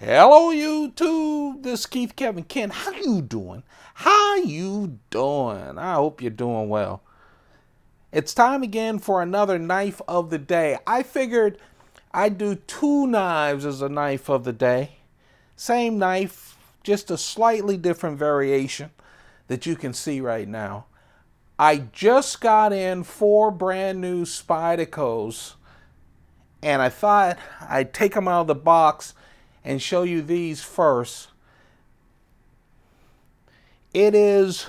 Hello YouTube, this is Keith Kevin Ken. How you doing? How you doing? I hope you're doing well. It's time again for another knife of the day. I figured I'd do two knives as a knife of the day. Same knife, just a slightly different variation that you can see right now. I just got in 4 brand new Spydercos, and I thought I'd take them out of the box and show you these first. It is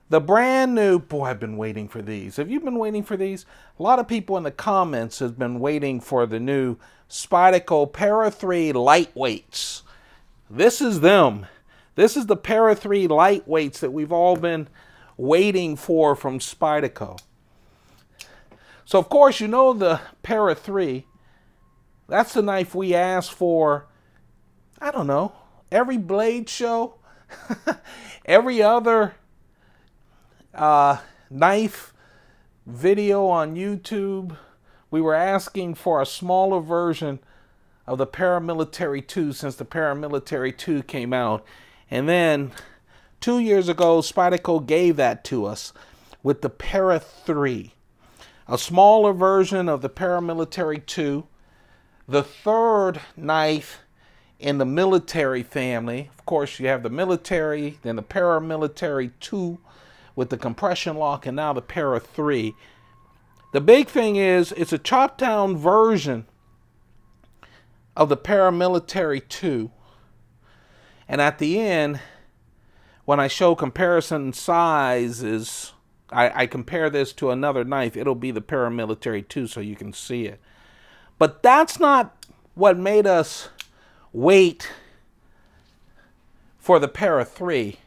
the brand new, boy, I've been waiting for these. Have you been waiting for these? A lot of people in the comments have been waiting for the new Spyderco Para 3 lightweights. This is them. This is the Para 3 lightweights that we've all been waiting for from Spyderco. So of course, you know the Para 3. That's the knife we asked for, I don't know, every blade show, every other knife video on YouTube. We were asking for a smaller version of the Paramilitary 2 since the Paramilitary 2 came out. And then 2 years ago, Spyderco gave that to us with the Para 3, a smaller version of the Paramilitary 2. The third knife in the military family. Of course, you have the military, then the Paramilitary 2 with the compression lock, and now the Para 3. The big thing is, it's a chopped down version of the Paramilitary 2. And at the end, when I show comparison sizes, I compare this to another knife. It'll be the Paramilitary 2 so you can see it. But that's not what made us wait for the Para 3.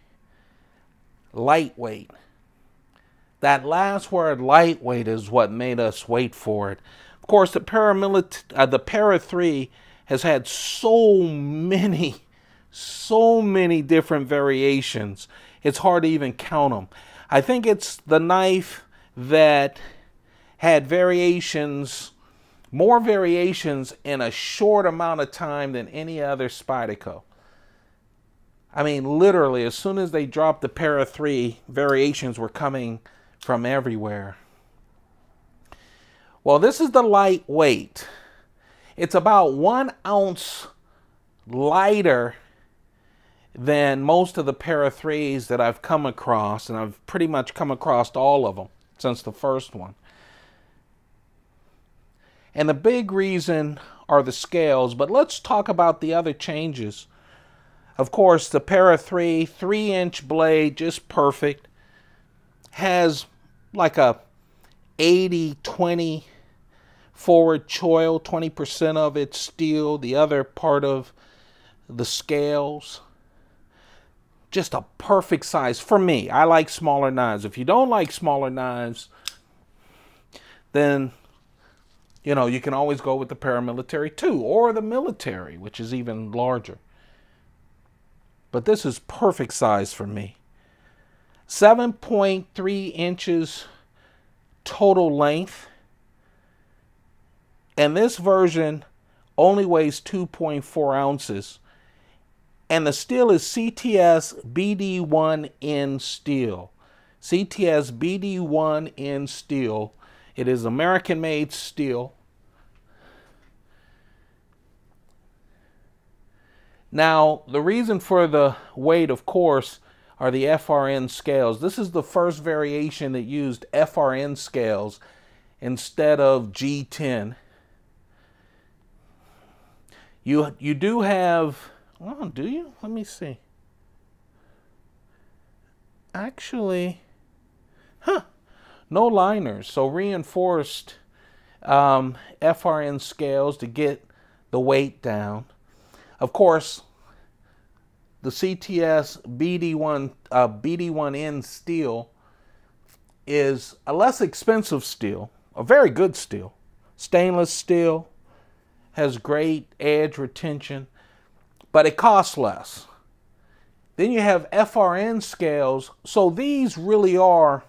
Lightweight. That last word, lightweight, is what made us wait for it. Of course, the Para 3 has had so many different variations. It's hard to even count them. I think it's the knife that had variations, more variations in a short amount of time than any other Spyderco. I mean, literally, as soon as they dropped the Para 3, variations were coming from everywhere. Well, this is the lightweight. It's about 1 ounce lighter than most of the Para 3s that I've come across, and I've pretty much come across all of them since the first one. And the big reason are the scales, but let's talk about the other changes. Of course, the Para 3, 3-inch blade, just perfect. Has like a 80-20 forward choil, 20% of it steel, the other part of the scales. Just a perfect size for me. I like smaller knives. If you don't like smaller knives, then you know, you can always go with the Paramilitary 2 or the military, which is even larger. But this is perfect size for me. 7.3 inches total length. And this version only weighs 2.4 ounces. And the steel is CTS BD1N steel. CTS BD1N steel. It is American-made steel. Now, the reason for the weight, of course, are the FRN scales. This is the first variation that used FRN scales instead of G10. You do have, oh, do you? Let me see. Actually, no liners, so reinforced FRN scales to get the weight down. Of course, the CTS BD1N steel is a less expensive steel, a very good steel. Stainless steel, has great edge retention, but it costs less. Then you have FRN scales, so these really are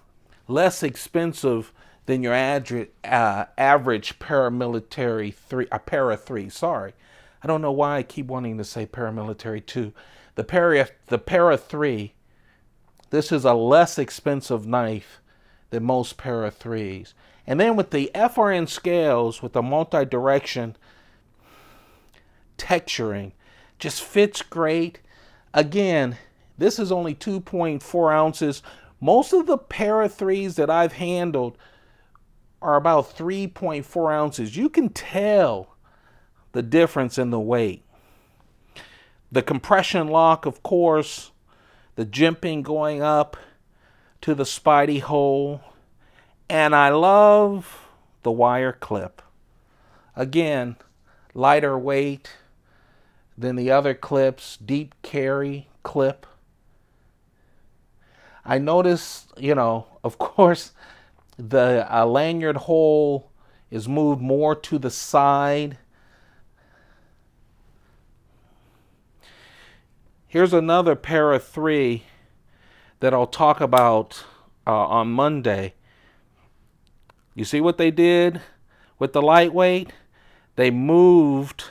less expensive than your average paramilitary Para 3. Sorry, I don't know why I keep wanting to say paramilitary 2. The Para 3, this is a less expensive knife than most Para 3s. And then with the FRN scales, with the multi-direction texturing, just fits great. Again, this is only 2.4 ounces. Most of the Para 3s that I've handled are about 3.4 ounces. You can tell the difference in the weight. The compression lock, of course, the jimping going up to the Spidey hole, and I love the wire clip. Again, lighter weight than the other clips, deep carry clip. I noticed, you know, of course, the lanyard hole is moved more to the side. Here's another Para 3 that I'll talk about on Monday. You see what they did with the lightweight? They moved,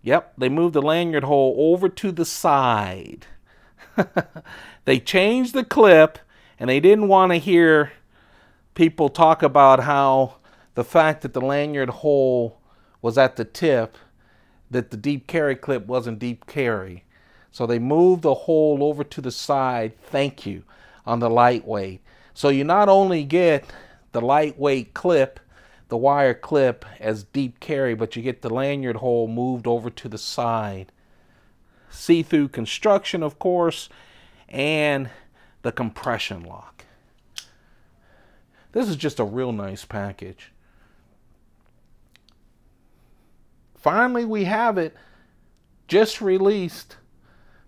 they moved the lanyard hole over to the side. They changed the clip, and they didn't want to hear people talk about how the fact that the lanyard hole was at the tip, that the deep carry clip wasn't deep carry. So they moved the hole over to the side, thank you, on the lightweight. So you not only get the lightweight clip, the wire clip as deep carry, but you get the lanyard hole moved over to the side. See-through construction, of course, and the compression lock. This is just a real nice package. Finally, we have it, just released.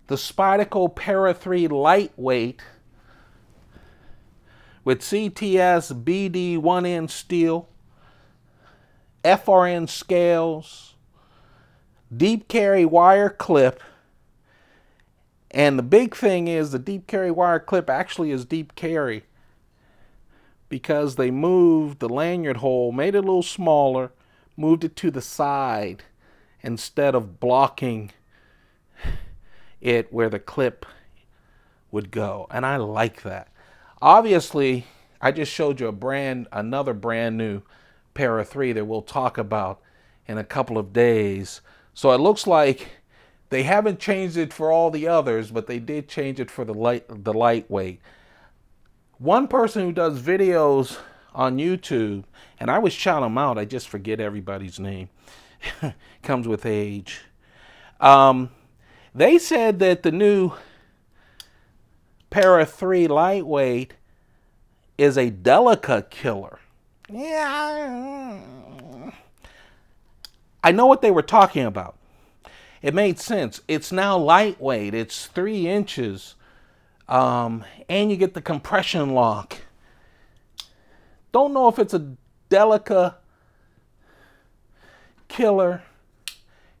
The Spyderco Para 3 lightweight with CTS BD 1-inch steel, FRN scales, deep carry wire clip, and the big thing is the deep carry wire clip actually is deep carry because they moved the lanyard hole, made it a little smaller, moved it to the side instead of blocking it where the clip would go, and I like that. Obviously, I just showed you another brand new Para 3 that we'll talk about in a couple of days. So it looks like they haven't changed it for all the others, but they did change it for the lightweight. One person who does videos on YouTube, and I always shout them out, I just forget everybody's name. Comes with age. They said that the new Para 3 lightweight is a Delica killer. Yeah, I know what they were talking about. It made sense. It's now lightweight. It's 3 inches. And you get the compression lock. Don't know if it's a Delica killer.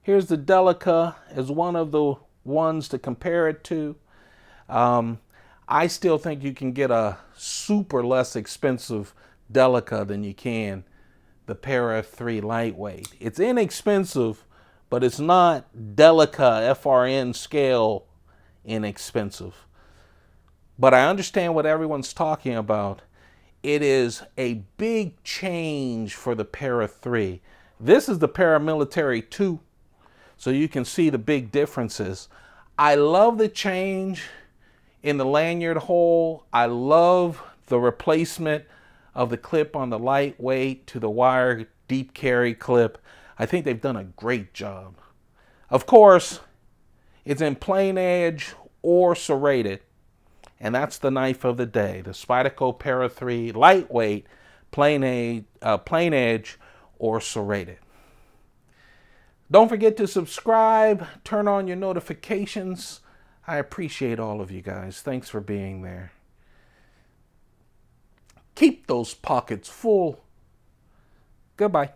Here's the Delica as one of the ones to compare it to. I still think you can get a super less expensive Delica than you can the Para 3 lightweight. It's inexpensive, but it's not Delica FRN scale inexpensive. But I understand what everyone's talking about. It is a big change for the Para 3. This is the Paramilitary 2. So you can see the big differences. I love the change in the lanyard hole. I love the replacement of the clip on the lightweight to the wire deep carry clip. I think they've done a great job. Of course, it's in plain edge or serrated. And that's the knife of the day. The Spyderco Para 3 lightweight, plain edge or serrated. Don't forget to subscribe, turn on your notifications. I appreciate all of you guys. Thanks for being there. Keep those pockets full. Goodbye.